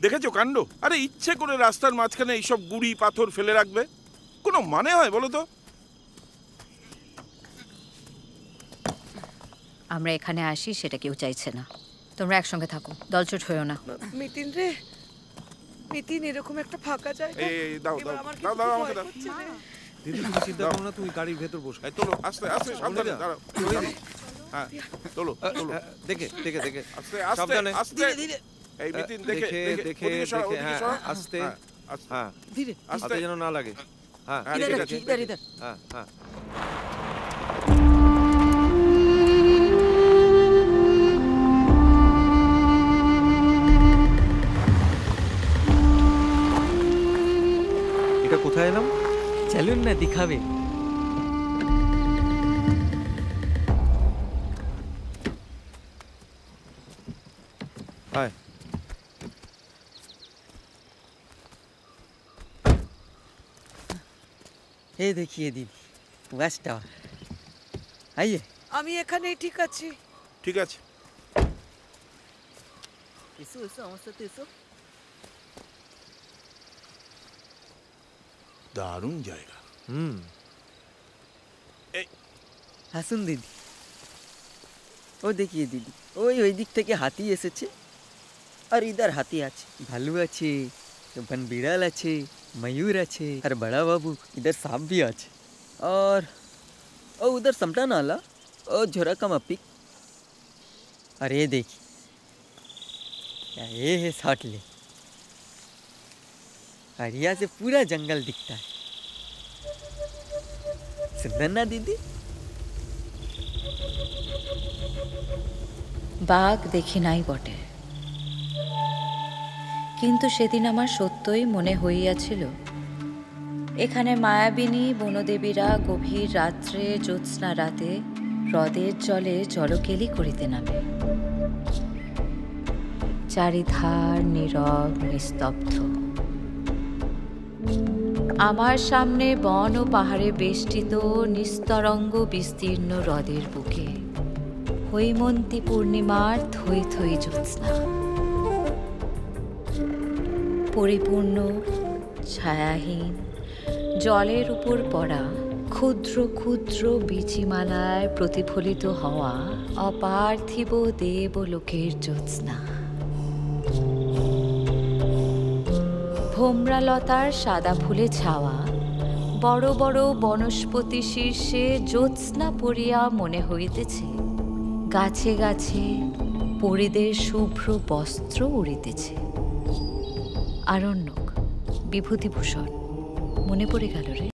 দেখেছো কাণ্ড? আরে ইচ্ছে করে রাস্তার মাঝখানে এইসব গুড়ি পাথর ফেলে রাখবে, কোনো মানে হয় বলো তো? আমরা এখানে আসি সেটা কেউ চাইছে না। তোমরা একসঙ্গে থাকো, দলছুট হয়েও না। মিতিন রে, মিতিন এরকম একটা ফাঁকা জায়গা। এই দাও দাও দাও দাও আমাকে দাও। দিদি তুমি চিন্তা করো না, তুমি গাড়ির ভেতর বসো। এই তোলো, আস্তে আস্তে সাবধানে দাঁড়াও। হ্যাঁ তোলো তোলো, দেখে দেখে দেখে আস্তে আস্তে সাবধানে আস্তে। এই মিতিন দেখে দেখে ওদিকে সরো, ওদিকে হ্যাঁ সরো। আস্তে আস্তে হ্যাঁ ধীরে হাতে যেন না লাগে। হ্যাঁ হ্যাঁ, ইধার ঠিক রাখি, আছে, ইধার ইধার। হ্যাঁ হ্যাঁ এটা কোথায় এলাম? চলুন না দিখাবে। হায় ये देखिए दीदी, वेस्ट टावर। आइए। আমি এখানেই ঠিক আছি। ঠিক আছে। এসো এসো আমার সাথে এসো। দারুণ জায়গা। হাসুন দিদি। ও দেখিয়ে দিদি, ওই দিক থেকে হাতি এসেছে আর इधर হাতি আছে, ভালু আছে, বন বিড়াল আছে, मयूर আছে और बड़ा बाबू इधर सांप भी আছে। और उधर समटा नाला और झोरा का मप्पी। और ये देखिए, ये है शॉट ले। और यहाँ से पूरा जंगल दिखता है। सुंदर ना दीदी? বাঘ দেখি নাই বটে, কিন্তু সেদিন আমার সত্যই মনে হইয়াছিল এখানে মায়াবিনী বনদেবীরা গভীর রাত্রে জ্যোৎস্না রাতে হ্রদের জলে জলকেলি করিতে নামে। চারিধার নীরব নিস্তব্ধ। আমার সামনে বন ও পাহাড়ে বেষ্টিত নিস্তরঙ্গ বিস্তীর্ণ হ্রদের বুকে হৈমন্তী পূর্ণিমার থই থই জ্যোৎস্না, পরিপূর্ণ ছায়াহীন জলের উপর পড়া ক্ষুদ্র ক্ষুদ্র বীচিমালায় প্রতিফলিত হওয়া অপার্থিব দেবলোকের জ্যোৎস্না। ভোমরালতার সাদা ফুলে ছাওয়া বড় বড় বনস্পতি শীর্ষে জ্যোৎস্না পড়িয়া মনে হইতেছে গাছে গাছে পরিদের শুভ্র বস্ত্র উড়িতেছে। আরণ্যক, বিভূতিভূষণ মনে পড়ে গেল রে।